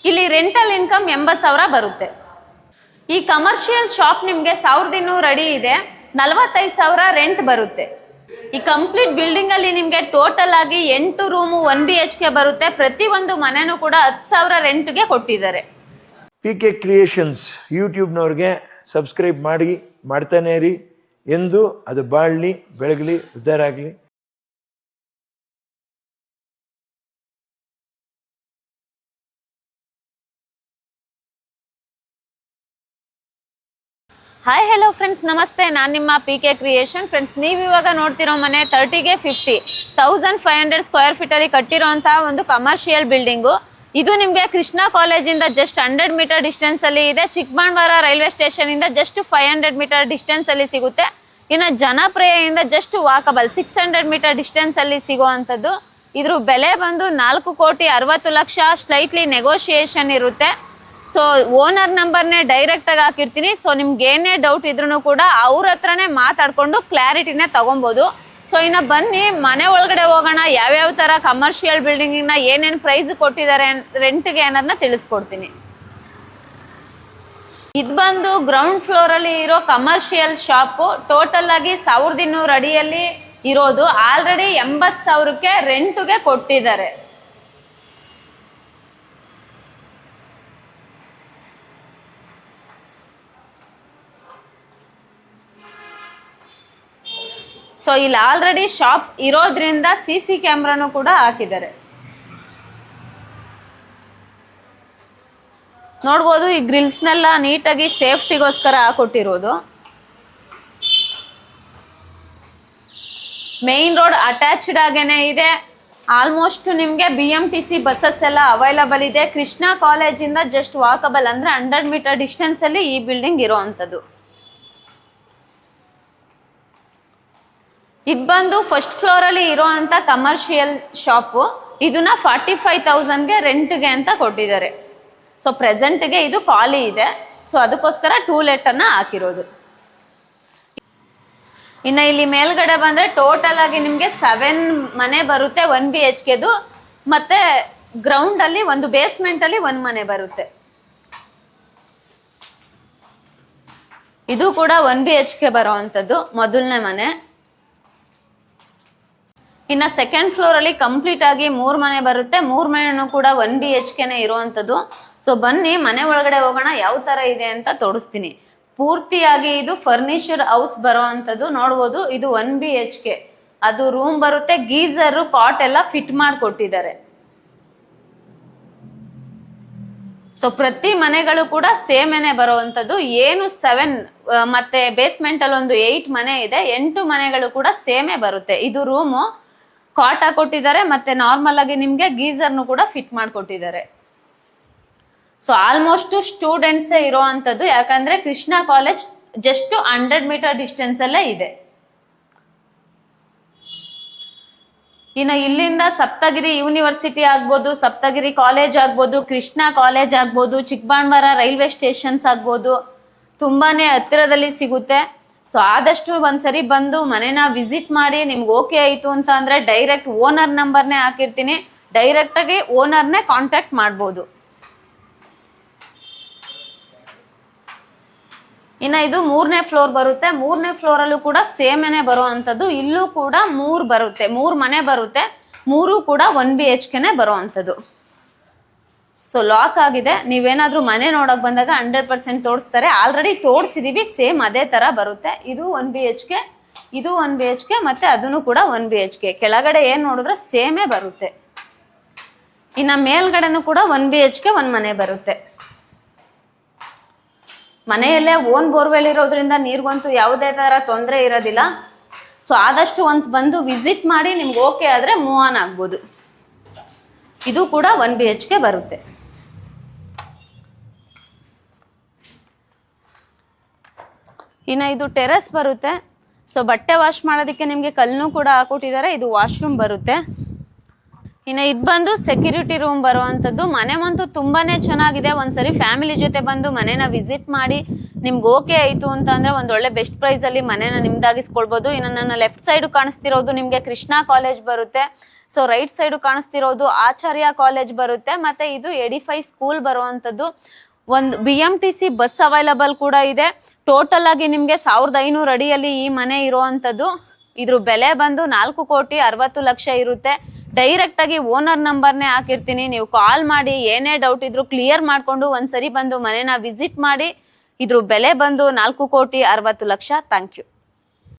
ಇಲ್ಲಿ rental income 80,000 ಬರುತ್ತೆ. ಈ ಕಮರ್ಷಿಯಲ್ ಶಾಪ್ ನಿಮಗೆ 1200 ಅಡಿ ಇದೆ, 45,000 ರೆಂಟ್ ಬರುತ್ತೆ. ಈ ಕಂಪ್ಲೀಟ್ ಬಿಲ್ಡಿಂಗ್ ಅಲ್ಲಿ ನಿಮಗೆ ಟೋಟಲ್ ಆಗಿ 8 ರೂಮು 1 BHK ಬರುತ್ತೆ. ಪ್ರತಿಯೊಂದು ಮನೆನೂ ಕೂಡ 10,000 ರೆಂಟ್ಗೆ ಕೊಟ್ಟಿದ್ದಾರೆ. PK ಕ್ರಿಯೇಷನ್ಸ್ ಯೂಟ್ಯೂಬ್ನವ್ರಿಗೆ ಸಬ್ಸ್ಕ್ರೈಬ್ ಮಾಡ್ತಾನೆ ಇರಿ. ಎಂದು ಅದು ಬಾಳಲಿ, ಬೆಳಗಲಿ, ಉದ್ಧಾರ ಆಗಲಿ. ಹಾಯ್ ಹೆಲೋ ಫ್ರೆಂಡ್ಸ್, ನಮಸ್ತೆ. ನಾನು ನಿಮ್ಮ PK ಕ್ರಿಯೇಷನ್. ಫ್ರೆಂಡ್ಸ್, ನೀವು ಇವಾಗ ನೋಡ್ತಿರೋ ಮನೆ 30ಗೆ 50 1500 ಸ್ಕ್ವೇರ್ ಫೀಟ್ ಅಲ್ಲಿ ಕಟ್ಟಿರೋಂತಹ ಒಂದು ಕಮರ್ಷಿಯಲ್ ಬಿಲ್ಡಿಂಗು. ಇದು ನಿಮಗೆ ಕೃಷ್ಣ ಕಾಲೇಜಿಂದ ಜಸ್ಟ್ 100 ಮೀಟರ್ ಡಿಸ್ಟೆನ್ಸ್ ಅಲ್ಲಿ ಇದೆ. ಚಿಕ್ಕಬಳ್ಳಾಪುರ ರೈಲ್ವೆ ಸ್ಟೇಷನ್ ಇಂದ ಜಸ್ಟ್ 500 ಮೀಟರ್ ಡಿಸ್ಟೆನ್ಸ್ ಅಲ್ಲಿ ಸಿಗುತ್ತೆ. ಇನ್ನು ಜನಪ್ರಿಯದಿಂದ ಜಸ್ಟ್ ವಾಕಬಲ್ 600 ಮೀಟರ್ ಡಿಸ್ಟೆನ್ಸ್ ಅಲ್ಲಿ ಸಿಗುವಂಥದ್ದು. ಇದ್ರ ಬೆಲೆ ಬಂದು 4,60,00,000. ಸ್ಲೈಟ್ಲಿ ನೆಗೋಷಿಯೇಷನ್ ಇರುತ್ತೆ. ಸೊ ಓನರ್ ನಂಬರ್ನೇ ಡೈರೆಕ್ಟ್ ಆಗಿ ಹಾಕಿರ್ತೀನಿ. ಸೊ ನಿಮ್ಗೆ ಏನೇ ಡೌಟ್ ಇದ್ರೂ ಕೂಡ ಅವ್ರ ಹತ್ರನೇ ಮಾತಾಡ್ಕೊಂಡು ಕ್ಲಾರಿಟಿನೇ ತಗೊಬೋದು. ಸೊ ಇನ್ನು ಬನ್ನಿ ಮನೆ ಒಳಗಡೆ ಹೋಗೋಣ. ಯಾವ್ಯಾವ ತರ ಕಮರ್ಷಿಯಲ್ ಬಿಲ್ಡಿಂಗಿನ ಏನೇನು ಪ್ರೈಸ್ ಕೊಟ್ಟಿದ್ದಾರೆ ರೆಂಟ್ಗೆ ಅನ್ನೋದನ್ನ ತಿಳಿಸ್ಕೊಡ್ತೀನಿ. ಇದು ಬಂದು ಗ್ರೌಂಡ್ ಫ್ಲೋರ್ ಅಲ್ಲಿ ಇರೋ ಕಮರ್ಷಿಯಲ್ ಶಾಪು. ಟೋಟಲ್ ಆಗಿ 1200 ಅಡಿಯಲ್ಲಿ ಇರೋದು. ಆಲ್ರೆಡಿ 80,000ಕ್ಕೆ ರೆಂಟ್ಗೆ ಕೊಟ್ಟಿದ್ದಾರೆ. ಸೊ ಇಲ್ಲಿ ಆಲ್ರೆಡಿ ಶಾಪ್ ಇರೋದ್ರಿಂದ CC ಕ್ಯಾಮ್ರಾನು ಕೂಡ ಹಾಕಿದ್ದಾರೆ. ನೋಡ್ಬೋದು, ಈ ಗ್ರಿಲ್ಸ್ನೆಲ್ಲ ನೀಟಾಗಿ ಸೇಫ್ಟಿಗೋಸ್ಕರ ಹಾಕೊಟ್ಟಿರೋದು. ಮೇನ್ ರೋಡ್ ಅಟ್ಯಾಚ್ಡ್ ಆಗೇನೆ ಇದೆ. ಆಲ್ಮೋಸ್ಟ್ ನಿಮಗೆ BMTC ಬಸ್ಸಸ್ ಎಲ್ಲ ಅವೈಲಬಲ್ ಇದೆ. ಕೃಷ್ಣ ಕಾಲೇಜಿಂದ ಜಸ್ಟ್ ವಾಕಬಲ್ ಅಂದ್ರೆ 100 ಮೀಟರ್ ಡಿಸ್ಟೆನ್ಸ್ ಅಲ್ಲಿ ಈ ಬಿಲ್ಡಿಂಗ್ ಇರೋವಂಥದ್ದು. ಇದು ಬಂದು ಫಸ್ಟ್ ಫ್ಲೋರ್ ಅಲ್ಲಿ ಇರೋಂಥ ಕಮರ್ಷಿಯಲ್ ಶಾಪು. ಇದನ್ನ 45,000ಗೆ ರೆಂಟ್ಗೆ ಅಂತ ಕೊಟ್ಟಿದ್ದಾರೆ. ಸೊ ಪ್ರೆಸೆಂಟ್ಗೆ ಇದು ಖಾಲಿ ಇದೆ. ಸೊ ಅದಕ್ಕೋಸ್ಕರ ಟೂಲೆಟ್ ಅನ್ನ ಹಾಕಿರೋದು. ಇನ್ನು ಇಲ್ಲಿ ಮೇಲ್ಗಡೆ ಬಂದ್ರೆ ಟೋಟಲ್ ಆಗಿ ನಿಮ್ಗೆ 7 ಮನೆ ಬರುತ್ತೆ 1 BHKದು. ಮತ್ತೆ ಗ್ರೌಂಡ್ ಅಲ್ಲಿ ಒಂದು ಬೇಸ್ಮೆಂಟ್ ಅಲ್ಲಿ 1 ಮನೆ ಬರುತ್ತೆ. ಇದು ಕೂಡ 1 BHK ಬರೋವಂಥದ್ದು ಮೊದಲನೇ ಮನೆ. ಇನ್ನು ಸೆಕೆಂಡ್ ಫ್ಲೋರ್ ಅಲ್ಲಿ ಕಂಪ್ಲೀಟ್ ಆಗಿ 3 ಮನೆ ಬರುತ್ತೆ. 3 ಮನೆನೂ ಕೂಡ 1 BHKನೇ ಇರುವಂಥದ್ದು. ಸೊ ಬನ್ನಿ ಮನೆ ಒಳಗಡೆ ಹೋಗೋಣ, ಯಾವ ತರ ಇದೆ ಅಂತ ತೋರಿಸ್ತೀನಿ. ಪೂರ್ತಿಯಾಗಿ ಇದು ಫರ್ನಿಚರ್ ಹೌಸ್ ಬರೋವಂಥದ್ದು. ನೋಡ್ಬೋದು, ಇದು 1 BHK. ಅದು ರೂಮ್ ಬರುತ್ತೆ. ಗೀಸರ್ ಕಾಟ್ ಎಲ್ಲ ಫಿಟ್ ಮಾಡಿ ಕೊಟ್ಟಿದ್ದಾರೆ. ಸೊ ಪ್ರತಿ ಮನೆಗಳು ಕೂಡ ಸೇಮೇನೆ ಬರುವಂಥದ್ದು. ಏನು 7 ಮತ್ತೆ ಬೇಸ್ಮೆಂಟ್ ಅಲ್ಲಿ ಒಂದು 8 ಮನೆ ಇದೆ. 8 ಮನೆಗಳು ಕೂಡ ಸೇಮೇ ಬರುತ್ತೆ. ಇದು ರೂಮು, ಕಾಟ್ ಹಾಕೊಟ್ಟಿದ್ದಾರೆ. ಮತ್ತೆ ನಾರ್ಮಲ್ ಆಗಿ ನಿಮ್ಗೆ ಗೀಸರ್ನು ಕೂಡ ಫಿಟ್ ಮಾಡಿಕೊಟ್ಟಿದ್ದಾರೆ. ಸೊ ಆಲ್ಮೋಸ್ಟ್ ಸ್ಟೂಡೆಂಟ್ಸ್ ಇರೋವಂಥದ್ದು. ಯಾಕಂದ್ರೆ Krishna college just 100 metre distance ಅಲ್ಲೇ ಇದೆ. ಇನ್ನು ಇಲ್ಲಿಂದ ಸಪ್ತಗಿರಿ ಯೂನಿವರ್ಸಿಟಿ ಆಗ್ಬೋದು, ಸಪ್ತಗಿರಿ ಕಾಲೇಜ್ ಆಗ್ಬೋದು, ಕೃಷ್ಣ ಕಾಲೇಜ್ ಆಗ್ಬೋದು, ಚಿಕ್ಕಬಳ್ಳಾಪುರ ರೈಲ್ವೆ ಸ್ಟೇಷನ್ಸ್ ಆಗ್ಬೋದು, ತುಂಬಾನೇ ಹತ್ತಿರದಲ್ಲಿ ಸಿಗುತ್ತೆ. ಸೊ ಆದಷ್ಟು ಒಂದ್ಸರಿ ಬಂದು ಮನೆನ ವಿಸಿಟ್ ಮಾಡಿ. ನಿಮ್ಗೆ ಓಕೆ ಆಯಿತು ಅಂತ ಅಂದ್ರೆ ಡೈರೆಕ್ಟ್ ಓನರ್ ನಂಬರ್ನೇ ಹಾಕಿರ್ತೀನಿ. ಡೈರೆಕ್ಟ್ ಆಗಿ ಓನರ್ನೇ ಕಾಂಟ್ಯಾಕ್ಟ್ ಮಾಡ್ಬೋದು. ಇನ್ನು ಇದು 3ನೇ ಫ್ಲೋರ್ ಬರುತ್ತೆ. 3ನೇ ಫ್ಲೋರ್ ಅಲ್ಲೂ ಕೂಡ ಸೇಮೇನೆ ಬರುವಂಥದ್ದು. ಇಲ್ಲೂ ಕೂಡ 3 ಬರುತ್ತೆ, 3 ಮನೆ ಬರುತ್ತೆ. 3 ಕೂಡ 1 BHKನೇ ಬರುವಂಥದ್ದು. ಸೊ ಲಾಕ್ ಆಗಿದೆ. ನೀವೇನಾದ್ರೂ ಮನೆ ನೋಡಕ್ ಬಂದಾಗ 100% ತೋರಿಸ್ತಾರೆ. ಆಲ್ರೆಡಿ ತೋರಿಸಿದೀವಿ, ಸೇಮ್ ಅದೇ ತರ ಬರುತ್ತೆ. ಇದು 1 BHK, ಇದು 1 BHK, ಮತ್ತೆ ಅದನ್ನು ಕೂಡ 1 BHK. ಕೆಳಗಡೆ ಏನ್ ನೋಡಿದ್ರೆ ಸೇಮೇ ಬರುತ್ತೆ. ಇನ್ನ ಮೇಲ್ಗಡೆನೂ ಕೂಡ 1 BHK 1 ಮನೆ ಬರುತ್ತೆ. ಮನೆಯಲ್ಲೇ ಓನ್ ಬೋರ್ವೆಲ್ ಇರೋದ್ರಿಂದ ನೀರ್ಗಂತೂ ಯಾವುದೇ ತರ ತೊಂದರೆ ಇರೋದಿಲ್ಲ. ಸೊ ಆದಷ್ಟು ಒನ್ಸ್ ಬಂದು ವಿಸಿಟ್ ಮಾಡಿ. ನಿಮ್ಗೆ ಓಕೆ ಆದ್ರೆ ಮೂವ್ ಆನ್ ಆಗ್ಬೋದು. ಇದು ಕೂಡ 1 BHK ಬರುತ್ತೆ. ಇನ್ನು ಇದು ಟೆರೆಸ್ ಬರುತ್ತೆ. ಸೊ ಬಟ್ಟೆ ವಾಶ್ ಮಾಡೋದಕ್ಕೆ ನಿಮಗೆ ಕಲ್ಲನ್ನು ಕೂಡ ಹಾಕೊಟ್ಟಿದ್ದಾರೆ. ಇದು ವಾಶ್ರೂಮ್ ಬರುತ್ತೆ. ಇನ್ನು ಇದು ಬಂದು ಸೆಕ್ಯೂರಿಟಿ ರೂಮ್ ಬರುವಂತದ್ದು. ಮನೆ ಅಂತೂ ತುಂಬಾನೇ ಚೆನ್ನಾಗಿದೆ. ಒಂದ್ಸರಿ ಫ್ಯಾಮಿಲಿ ಜೊತೆ ಬಂದು ಮನೆನ ವಿಸಿಟ್ ಮಾಡಿ ನಿಮ್ಗೆ ಓಕೆ ಆಯ್ತು ಅಂತ ಅಂದ್ರೆ ಒಂದ್ ಒಳ್ಳೆ ಬೆಸ್ಟ್ ಪ್ರೈಸ್ ಅಲ್ಲಿ ಮನೆನ ನಿಮ್ದಾಗಿಸ್ಕೊಳ್ಬಹುದು. ಇನ್ನು ನನ್ನ ಲೆಫ್ಟ್ ಸೈಡ್ ಕಾಣಿಸ್ತಿರೋದು ನಿಮ್ಗೆ ಕೃಷ್ಣ ಕಾಲೇಜ್ ಬರುತ್ತೆ. ಸೊ ರೈಟ್ ಸೈಡ್ ಕಾಣಿಸ್ತಿರೋದು ಆಚಾರ್ಯ ಕಾಲೇಜ್ ಬರುತ್ತೆ. ಮತ್ತೆ ಇದು ಎಡಿಫೈ ಸ್ಕೂಲ್ ಬರುವಂತದ್ದು. ಒಂದು BMTC ಬಸ್ ಅವೈಲಬಲ್ ಕೂಡ ಇದೆ. ಟೋಟಲ್ ಆಗಿ ನಿಮ್ಗೆ 1500 ಅಡಿಯಲ್ಲಿ ಈ ಮನೆ ಇರುವಂತದ್ದು. ಇದ್ರ ಬೆಲೆ ಬಂದು 4,60,00,000 ಇರುತ್ತೆ. ಡೈರೆಕ್ಟ್ ಆಗಿ ಓನರ್ ನಂಬರ್ನೇ ಹಾಕಿರ್ತೀನಿ. ನೀವು ಕಾಲ್ ಮಾಡಿ ಏನೇ ಡೌಟ್ ಇದ್ರು ಕ್ಲಿಯರ್ ಮಾಡ್ಕೊಂಡು ಒಂದ್ಸರಿ ಬಂದು ಮನೆನ ವಿಸಿಟ್ ಮಾಡಿ. ಇದ್ರ ಬೆಲೆ ಬಂದು 4,60,00,000. Thank you.